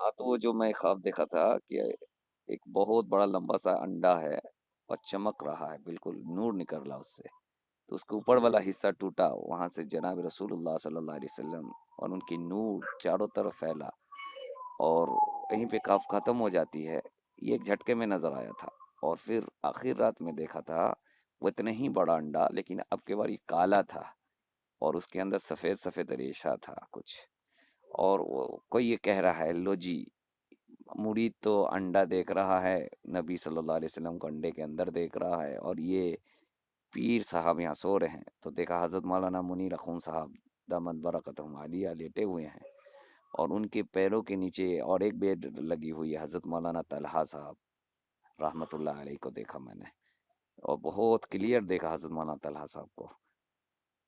ہاں، تو وہ جو میں خواب دیکھا تھا کہ ایک بہت بڑا لمبا سا انڈا ہے اور چمک رہا ہے، بالکل نور نکل رہا اس سے. تو اس کے اوپر والا حصہ ٹوٹا، وہاں سے جناب رسول اللہ صلی اللہ علیہ وسلم اور ان کی نور چاروں طرف پھیلا اور کہیں پہ کاف ختم ہو جاتی ہے. یہ ایک جھٹکے میں نظر آیا تھا. اور پھر آخر رات میں دیکھا تھا وہ اتنا ہی بڑا انڈا، لیکن اب کے بار یہ کالا تھا اور اس کے اندر سفید سفید ریشہ تھا کچھ. اور کوئی یہ کہہ رہا ہے، لو جی، مرید تو انڈا دیکھ رہا ہے، نبی صلی اللہ علیہ وسلم کو انڈے کے اندر دیکھ رہا ہے، اور یہ پیر صاحب یہاں سو رہے ہیں. تو دیکھا حضرت مولانا منیر اخون صاحب دامت برکتہم عالیہ لیٹے ہوئے ہیں، اور ان کے پیروں کے نیچے اور ایک بیڈ لگی ہوئی ہے. حضرت مولانا طلحہ صاحب رحمۃ اللہ علیہ کو دیکھا میں نے، اور بہت کلیئر دیکھا حضرت مولانا طلحہ صاحب کو.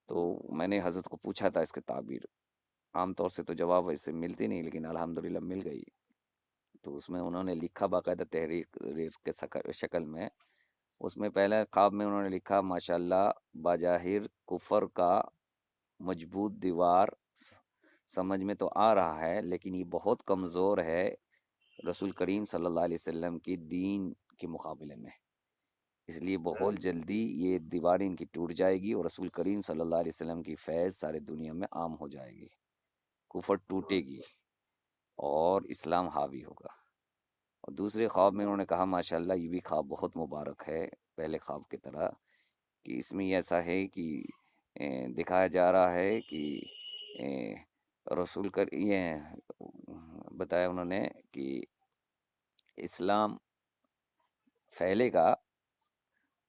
تو میں نے حضرت کو پوچھا تھا اس کے تعبیر. عام طور سے تو جواب ایسے ملتی نہیں، لیکن الحمدللہ مل گئی. تو اس میں انہوں نے لکھا باقاعدہ تحریر کے شکل میں. اس میں پہلے خواب میں انہوں نے لکھا، ماشاءاللہ بظاہر کفر کا مضبوط دیوار سمجھ میں تو آ رہا ہے، لیکن یہ بہت کمزور ہے رسول کریم صلی اللہ علیہ وسلم کی دین کے مقابلے میں. اس لیے بہت جلدی یہ دیوار ان کی ٹوٹ جائے گی اور رسول کریم صلی اللہ علیہ وسلم کی فیض سارے دنیا میں عام ہو جائے گی، کفر ٹوٹے گی اور اسلام حاوی ہوگا. اور دوسرے خواب میں انہوں نے کہا، ماشاءاللہ یہ بھی خواب بہت مبارک ہے پہلے خواب کی طرح، کہ اس میں ایسا ہے کہ دکھایا جا رہا ہے کہ رسول کر یہ بتایا انہوں نے کہ اسلام پھیلے گا،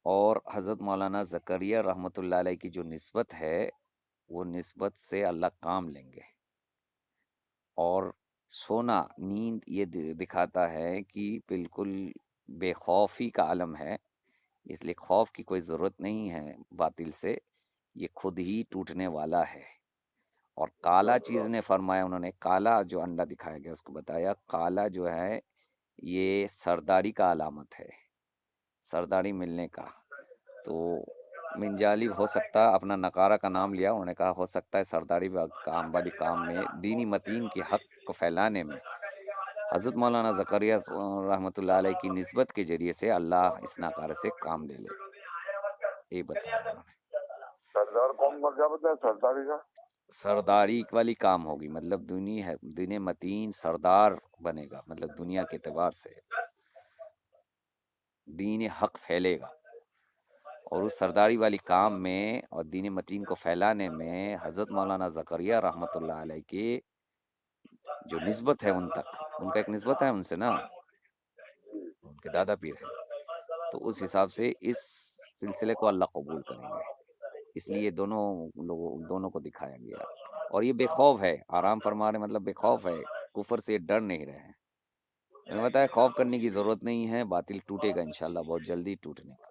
اور حضرت مولانا زکریہ رحمۃ اللہ علیہ کی جو نسبت ہے وہ نسبت سے اللہ کام لیں گے. اور سونا نیند یہ دکھاتا ہے کہ بالکل بے خوفی کا عالم ہے، اس لیے خوف کی کوئی ضرورت نہیں ہے باطل سے، یہ خود ہی ٹوٹنے والا ہے. اور کالا چیز نے فرمایا، انہوں نے کالا جو انڈا دکھایا گیا اس کو بتایا، کالا جو ہے یہ سرداری کا علامت ہے، سرداری ملنے کا. تو من جالب ہو سکتا، اپنا نقارہ کا نام لیا، انہوں نے کہا ہو سکتا ہے سرداری والی کام میں، دینی متین کی حق کو پھیلانے میں حضرت مولانا زکریا رحمۃ اللہ علیہ کی نسبت کے ذریعے سے اللہ اس ناکارہ سے کام لے لے. یہ بتایا انہوں نے. سردار کون کا کیا بتایا سرداری کا؟ سرداری والی کام ہوگی، مطلب دین متین سردار بنے گا، مطلب دنیا کے اعتبار سے دین حق پھیلے گا. اور اس سرداری والی کام میں اور دین متین کو پھیلانے میں حضرت مولانا زکریہ رحمۃ اللہ علیہ کی جو نسبت ہے ان تک، ان کا ایک نسبت ہے ان سے نا، ان کے دادا پیر ہیں، تو اس حساب سے اس سلسلے کو اللہ قبول کریں گے. اس لیے دونوں کو دکھایا گیا. اور یہ بے خوف ہے، آرام فرما رہے مطلب بے خوف ہے، کفر سے ڈر نہیں رہے ہیں. میں بتایا خوف کرنے کی ضرورت نہیں ہے، باطل ٹوٹے گا انشاءاللہ، بہت جلدی ٹوٹنے والا.